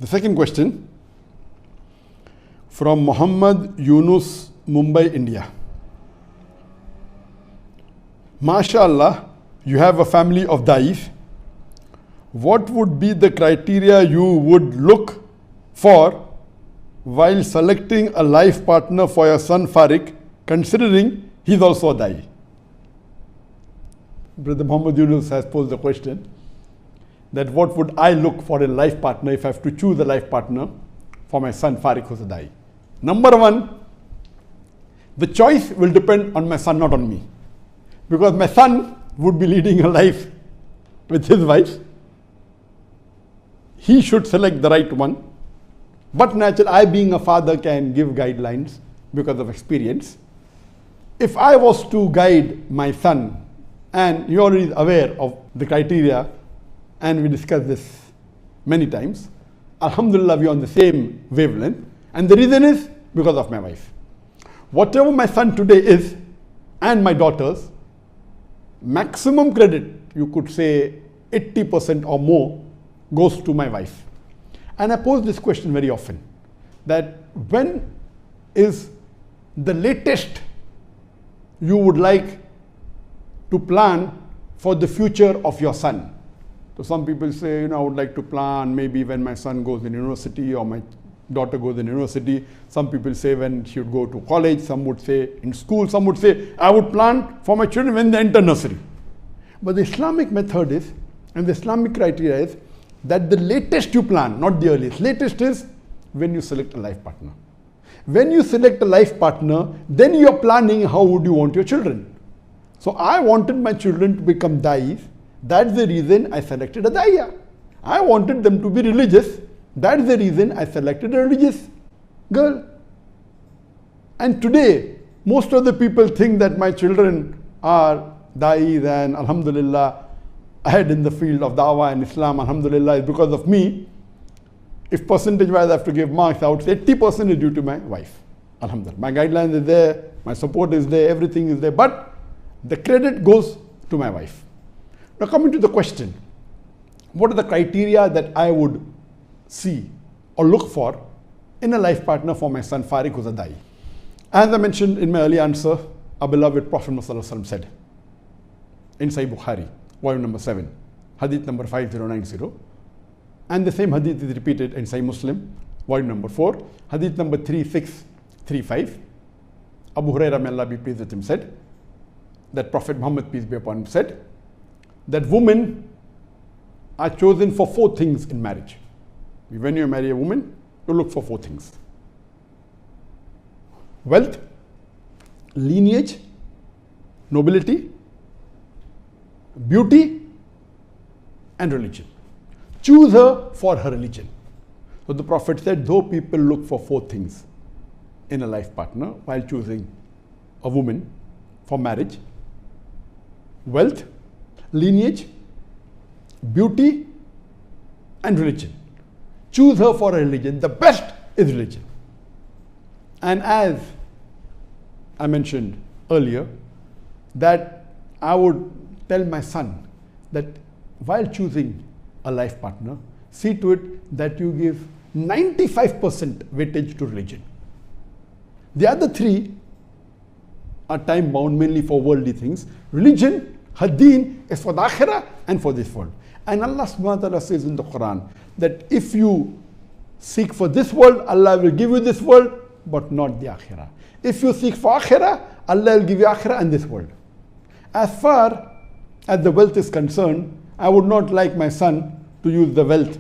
The second question from Muhammad Yunus, Mumbai, India. MashaAllah, you have a family of Daees. What would be the criteria you would look for while selecting a life partner for your son Fariq, considering he's also a Daee? Brother Muhammad Yunus has posed the question that what would I look for a life partner if I have to choose a life partner for my son Fariq, who's a Daee? Number one, the choice will depend on my son, not on me. Because my son would be leading a life with his wife. He should select the right one. But naturally, I being a father can give guidelines because of experience. If I was to guide my son, and he already is aware of the criteria, and we discussed this many times, Alhamdulillah, we are on the same wavelength. And the reason is because of my wife. Whatever my son today is, and my daughters, maximum credit, you could say 80% or more, goes to my wife. And I pose this question very often, that when is the latest you would like to plan for the future of your son? So some people say, I would like to plan maybe when my son goes in university or my daughter goes in university. Some people say when she would go to college. Some would say in school. Some would say, I would plan for my children when they enter nursery. But the Islamic method is, and the Islamic criteria is, that the latest you plan, not the earliest. Latest is when you select a life partner. When you select a life partner, then you are planning how would you want your children. So I wanted my children to become Daees. That's the reason I selected a Daeya. I wanted them to be religious. That's the reason I selected a religious girl. And today, most of the people think that my children are Daees and Alhamdulillah, ahead in the field of Dawah and Islam, Alhamdulillah, is because of me. If percentage-wise I have to give marks, I would say 80% is due to my wife. Alhamdulillah. My guidelines is there, my support is there, everything is there, but the credit goes to my wife. Now coming to the question, what are the criteria that I would see or look for in a life partner for my son Fariq, who's a Daee? As I mentioned in my early answer, our beloved Prophet Muhammad said in Sahih Bukhari, volume number 7, hadith number 5090, and the same hadith is repeated in Sahih Muslim, volume number 4, hadith number 3635. Abu Hurairah, may Allah be pleased with him, said that Prophet Muhammad, peace be upon him, said that women are chosen for 4 things in marriage. When you marry a woman, you look for 4 things: wealth, lineage, nobility, beauty, and religion. Choose her for her religion. So the Prophet said, though people look for 4 things in a life partner while choosing a woman for marriage: wealth, lineage, beauty, and religion. Choose her for her religion. The best is religion. And as I mentioned earlier, that I would tell my son that while choosing a life partner, see to it that you give 95% weightage to religion. The other 3 are time bound, mainly for worldly things. Religion, Deen, is for the Akhirah and for this world. And Allah subhanahu wa ta'ala says in the Quran that if you seek for this world, Allah will give you this world, but not the Akhirah. If you seek for Akhirah, Allah will give you Akhirah and this world. As far as the wealth is concerned, I would not like my son to use the wealth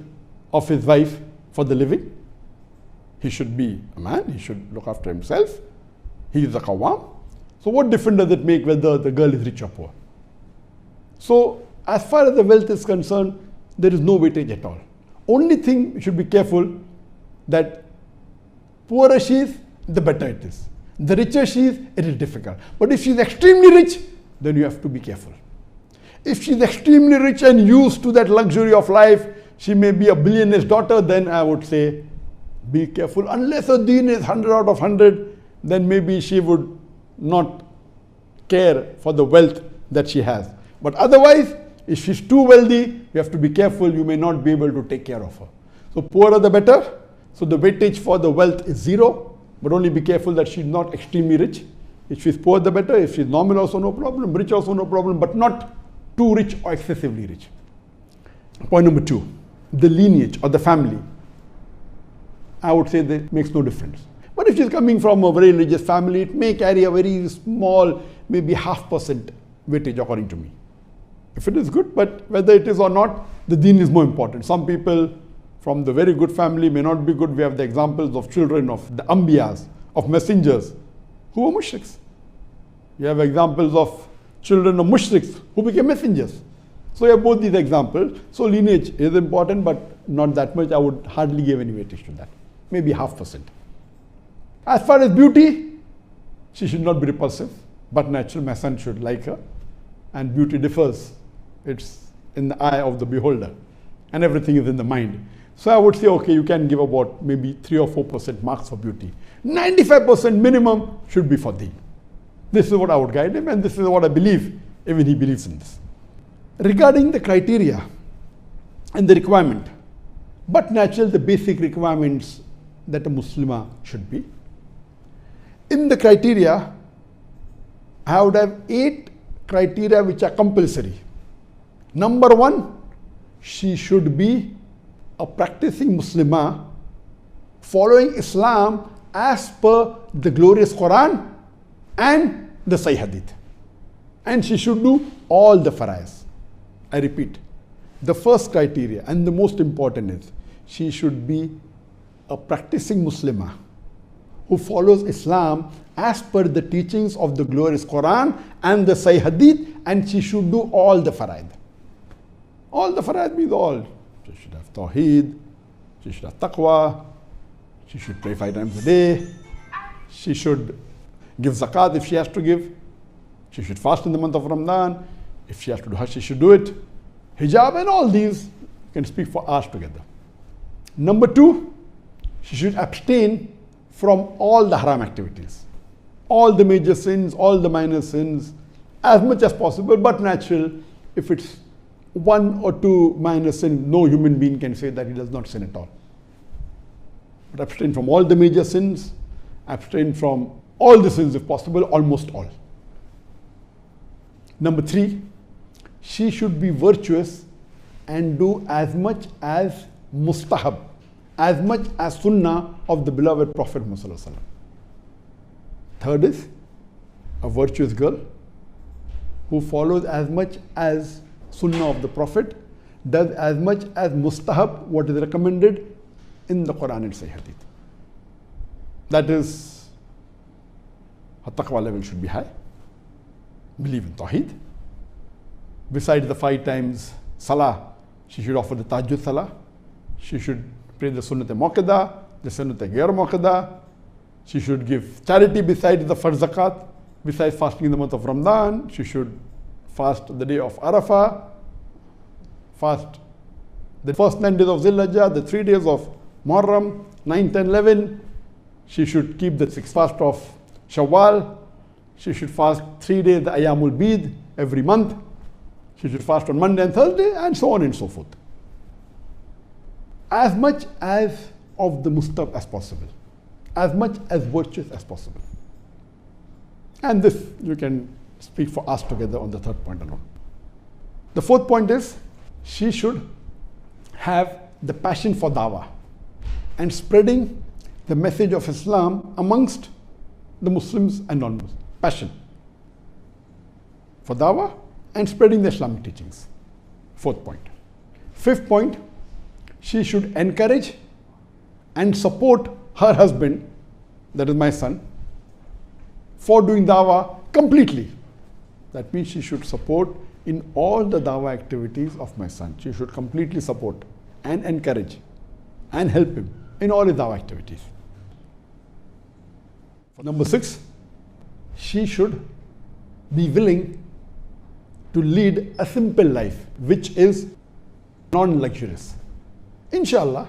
of his wife for the living. He should be a man, he should look after himself. He is a qawwam. So what difference does it make whether the girl is rich or poor? So as far as the wealth is concerned, there is no weightage at all. Only thing you should be careful that poorer she is, the better it is. The richer she is, it is difficult. But if she is extremely rich, then you have to be careful. If she is extremely rich and used to that luxury of life, she may be a billionaire's daughter, then I would say be careful. Unless her deen is 100 out of 100, then maybe she would not care for the wealth that she has. But otherwise, if she's too wealthy, you have to be careful. You may not be able to take care of her. So poorer the better. So the weightage for the wealth is 0, but only be careful that she's not extremely rich. If she's poor, the better. If she's normal, also no problem. Rich, also no problem, but not too rich or excessively rich. Point number 2, the lineage or the family. I would say that makes no difference. But if she's coming from a very religious family, it may carry a very small, maybe 0.5% weightage according to me. If it is good, but whether it is or not, the deen is more important. Some people from the very good family may not be good. We have the examples of children of the Ambiyas, of messengers, who were mushriks. You have examples of children of mushriks who became messengers. So you have both these examples. So lineage is important, but not that much. I would hardly give any weightage to that. Maybe 0.5%. As far as beauty, she should not be repulsive, but natural. My son should like her. And beauty differs. It's in the eye of the beholder. And everything is in the mind. So I would say, okay, you can give about maybe 3 or 4% marks for beauty. 95% minimum should be for deen. This is what I would guide him, and this is what I believe, even he believes in this. Regarding the criteria and the requirement, but natural, the basic requirements that a Muslimah should be. In the criteria, I would have 8 criteria which are compulsory. Number 1, she should be a practicing Muslimah following Islam as per the glorious Quran and the Sahih Hadith. And she should do all the fara'is. I repeat, the first criteria and the most important is she should be a practicing Muslimah who follows Islam as per the teachings of the glorious Quran and the Sahih Hadith, and she should do all the fara'id. All the fara'id means all. She should have tawheed, she should have taqwa, she should pray 5 times a day, she should give zakat if she has to give, she should fast in the month of Ramadan, if she has to do hajj, she should do it. Hijab and all these can speak for hours together. Number 2, she should abstain from all the haram activities, all the major sins, all the minor sins, as much as possible, but natural. If it's 1 or 2 minor sins, no human being can say that he does not sin at all. But abstain from all the major sins, abstain from all the sins if possible, almost all. Number 3, she should be virtuous and do as much as mustahab, as much as sunnah of the beloved Prophet Muhammad. Third is a virtuous girl who follows as much as sunnah of the Prophet, does as much as mustahab, what is recommended in the Quran and Sahih Hadith. That is, her taqwa level should be high, believe in tawheed. Besides the 5 times salah, she should offer the tahajjud salah, she should pray the sunnat-e-muakkada, the sunnat-e-ghair-muakkada, she should give charity besides the farz zakat, besides fasting in the month of Ramadan, she should fast the day of Arafah, fast the first 9 days of Zil-Hijjah, the 3 days of Muharram, 9, 10, 11. She should keep the 6th fast of Shawwal. She should fast 3 days, the Ayyamul Bid, every month. She should fast on Monday and Thursday, and so on and so forth. As much as of the mustahab as possible, as much as virtuous as possible. And this you can speak for us together on the 3rd point alone. The 4th point is she should have the passion for dawah and spreading the message of Islam amongst the Muslims and non-Muslims. Passion for dawah and spreading the Islamic teachings. 4th point. 5th point, she should encourage and support her husband, that is my son, for doing dawah completely. That means she should support in all the dawah activities of my son. She should completely support and encourage and help him in all his dawah activities. Number 6, she should be willing to lead a simple life, which is non-luxurious. Inshallah,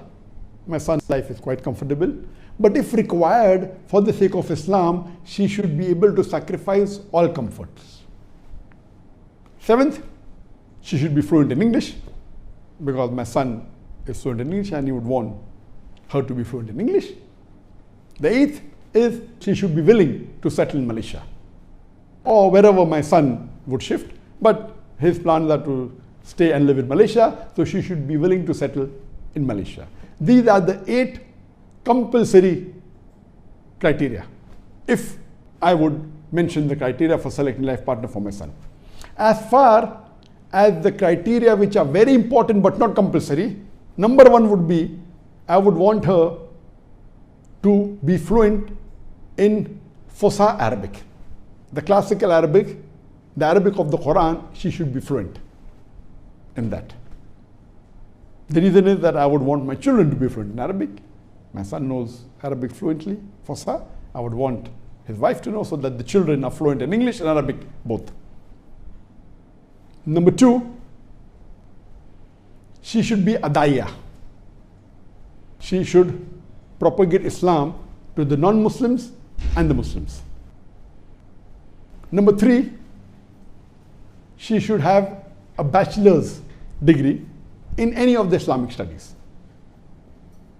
my son's life is quite comfortable, but if required for the sake of Islam, she should be able to sacrifice all comforts. 7th, she should be fluent in English, because my son is fluent in English and you would want her to be fluent in English. The eighth is she should be willing to settle in Malaysia or wherever my son would shift, but his plans are to stay and live in Malaysia, so she should be willing to settle in Malaysia. These are the 8 compulsory criteria, if I would mention the criteria for selecting life partner for my son. As far as the criteria which are very important but not compulsory, number 1 would be, I would want her to be fluent in Fusha Arabic. The classical Arabic, the Arabic of the Quran, she should be fluent in that. The reason is that I would want my children to be fluent in Arabic. My son knows Arabic fluently, Fusha. I would want his wife to know, so that the children are fluent in English and Arabic both. Number 2, she should be a Daee. She should propagate Islam to the non-Muslims and the Muslims. Number 3, she should have a bachelor's degree in any of the Islamic studies,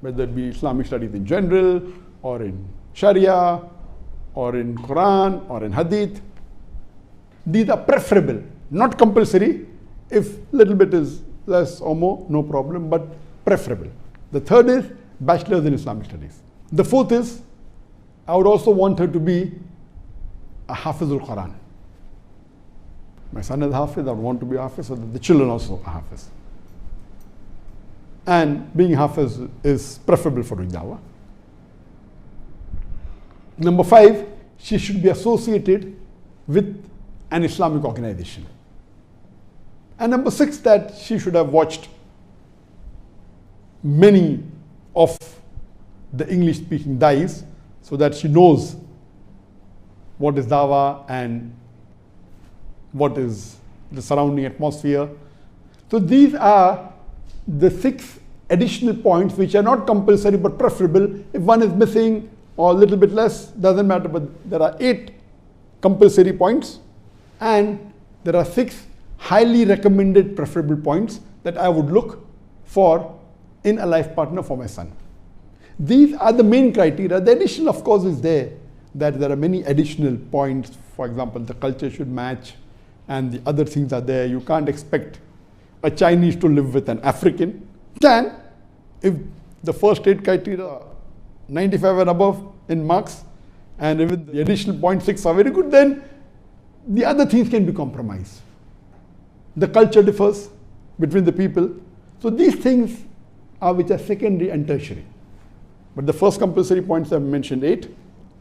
whether it be Islamic studies in general, or in Sharia, or in Quran, or in Hadith. These are preferable, not compulsory. If little bit is less or more, no problem, but preferable. The third is bachelor's in Islamic studies. The fourth is, I would also want her to be a Hafizul Quran. My son is Hafiz, I would want to be Hafiz, so that the children also are Hafiz. And being Hafiz is preferable for doing dawah. Number 5, she should be associated with an Islamic organization. And number 6, that she should have watched many of the English-speaking Daees, so that she knows what is dawah and what is the surrounding atmosphere. So these are the 6 additional points which are not compulsory but preferable. If one is missing or a little bit less, doesn't matter, but there are 8 compulsory points and there are 6 highly recommended preferable points that I would look for in a life partner for my son. These are the main criteria. The additional, of course, is there, that there are many additional points. For example, the culture should match and the other things are there. You can't expect a Chinese to live with an African. Can, if the first 8 criteria are 95 and above in marks, and if the additional 0.6 are very good, then the other things can be compromised. The culture differs between the people. So these things are which are secondary and tertiary. But the first compulsory points I've mentioned 8,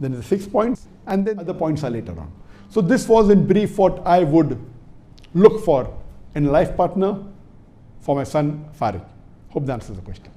then the 6 points, and then other points are later on. So this was in brief what I would look for in a life partner for my son Fariq. Hope that answers the question.